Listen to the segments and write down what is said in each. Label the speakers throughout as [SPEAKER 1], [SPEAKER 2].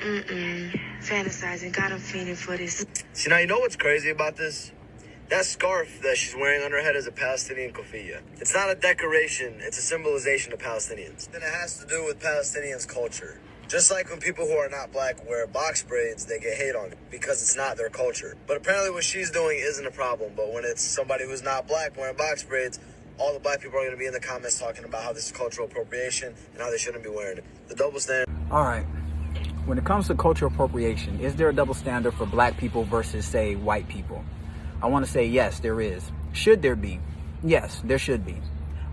[SPEAKER 1] Fantasizing, got him fiending for this.
[SPEAKER 2] See, now you know what's crazy about this? That scarf that she's wearing on her head is a Palestinian keffiyeh. It's not a decoration, it's a symbolization of Palestinians. And it has to do with Palestinians' culture. Just like when people who are not black wear box braids, they get hate on it because it's not their culture. But apparently what she's doing isn't a problem. But when it's somebody who's not black wearing box braids, all the black people are going to be in the comments talking about how this is cultural appropriation and how they shouldn't be wearing it. The double standard.
[SPEAKER 3] All right. When it comes to cultural appropriation, is there a double standard for black people versus, say, white people? I want to say yes, there is. Should there be? Yes, there should be.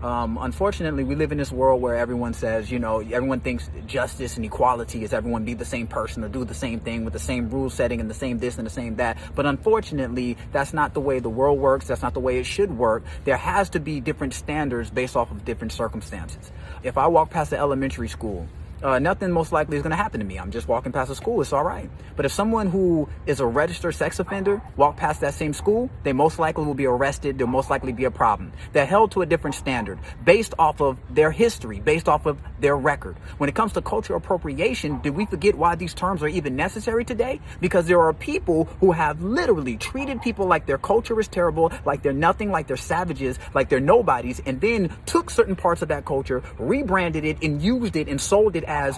[SPEAKER 3] Unfortunately, we live in this world where everyone says, everyone thinks justice and equality is everyone be the same person or do the same thing with the same rule setting and the same this and the same that. But unfortunately, that's not the way the world works. That's not the way it should work. There has to be different standards based off of different circumstances. If I walk past the elementary school, nothing most likely is going to happen to me. I'm just walking past a school. It's all right. But if someone who is a registered sex offender walk past that same school, they most likely will be arrested. There'll most likely be a problem. They're held to a different standard based off of their history, based off of their record. When it comes to cultural appropriation, did we forget why these terms are even necessary today? Because there are people who have literally treated people like their culture is terrible, like they're nothing, like they're savages, like they're nobodies, and then took certain parts of that culture, rebranded it, and used it and sold it as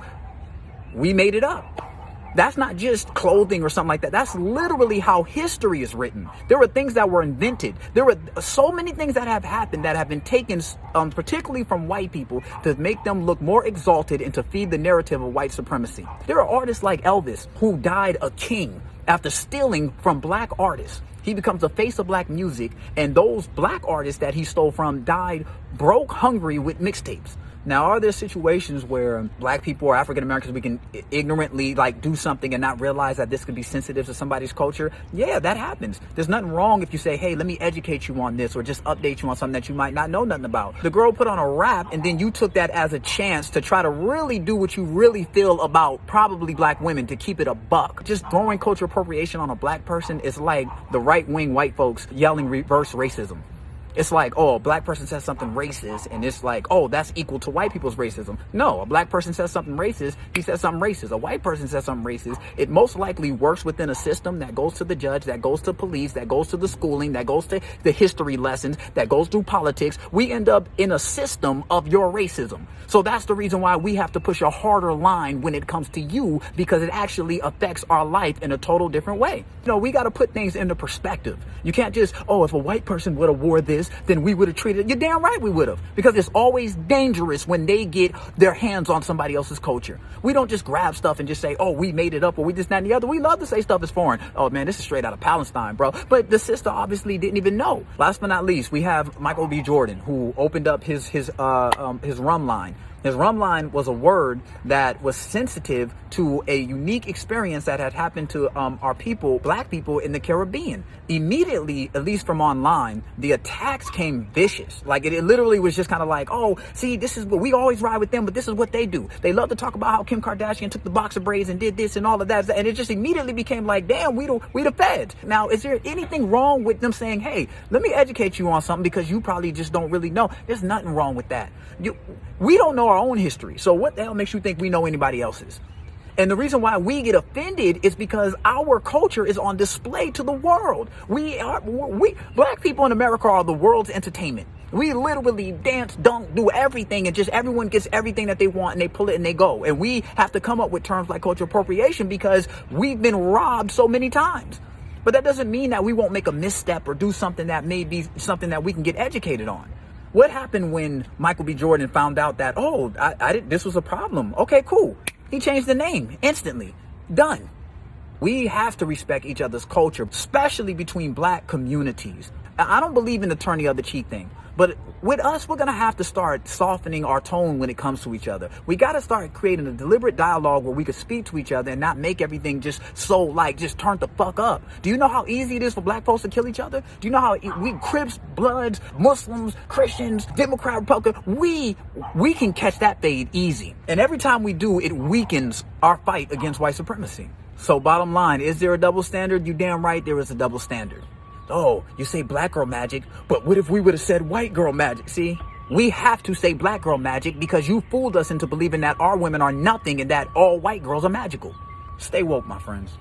[SPEAKER 3] we made it up. That's not just clothing or something like that. That's literally how history is written. There were things that were invented. There were so many things that have happened that have been taken, particularly from white people, to make them look more exalted and to feed the narrative of white supremacy. There are artists like Elvis who died a king after stealing from black artists. He becomes the face of black music, and those black artists that he stole from died broke, hungry with mixtapes. Now, are there situations where black people or African Americans, we can ignorantly do something and not realize that this could be sensitive to somebody's culture? Yeah, that happens. There's nothing wrong if you say, hey, let me educate you on this or just update you on something that you might not know nothing about. The girl put on a rap and then you took that as a chance to try to really do what you really feel about probably black women, to keep it a buck. Just throwing cultural appropriation on a black person is like the right-wing white folks yelling reverse racism. It's like, oh, a black person says something racist, and it's like, oh, that's equal to white people's racism. No, a black person says something racist, he says something racist. A white person says something racist. It most likely works within a system that goes to the judge, that goes to police, that goes to the schooling, that goes to the history lessons, that goes through politics. We end up in a system of your racism. So that's the reason why we have to push a harder line when it comes to you, because it actually affects our life in a total different way. We got to put things into perspective. You can't just, oh, if a white person would have wore this, then we would have treated it. You're damn right we would have, because it's always dangerous when they get their hands on somebody else's culture. We don't just grab stuff and just say, oh, we made it up, or we this, that, and the other. We love to say stuff is foreign. Oh man, this is straight out of Palestine, bro. But the sister obviously didn't even know. Last but not least, we have Michael B. Jordan, who opened up his rum line. His rum line was a word that was sensitive to a unique experience that had happened to our people, black people in the Caribbean. Immediately, at least from online, the attacks came vicious. Like it literally was just kind of like, oh, see, this is what we always ride with them, but this is what they do. They love to talk about how Kim Kardashian took the boxer braids and did this and all of that. And it just immediately became like, damn, we the feds. Now, is there anything wrong with them saying, hey, let me educate you on something because you probably just don't really know? There's nothing wrong with that. We don't know our own history. So what the hell makes you think we know anybody else's? And the reason why we get offended is because our culture is on display to the world. We black people in America are the world's entertainment. We literally dance, dunk, do everything, and just everyone gets everything that they want and they pull it and they go. And we have to come up with terms like cultural appropriation because we've been robbed so many times. But that doesn't mean that we won't make a misstep or do something that may be something that we can get educated on. What happened when Michael B. Jordan found out that, oh, this was a problem? Okay, cool. He changed the name instantly. Done. We have to respect each other's culture, especially between black communities. I don't believe in the turn the other cheek thing. But with us, we're going to have to start softening our tone when it comes to each other. We got to start creating a deliberate dialogue where we can speak to each other and not make everything just so just turn the fuck up. Do you know how easy it is for black folks to kill each other? Do you know how we Crips, Bloods, Muslims, Christians, Democrat, Republican, we can catch that fade easy. And every time we do, it weakens our fight against white supremacy. So bottom line, is there a double standard? You damn right there is a double standard. Oh, you say black girl magic, but what if we would have said white girl magic? See, we have to say black girl magic because you fooled us into believing that our women are nothing and that all white girls are magical. Stay woke, my friends.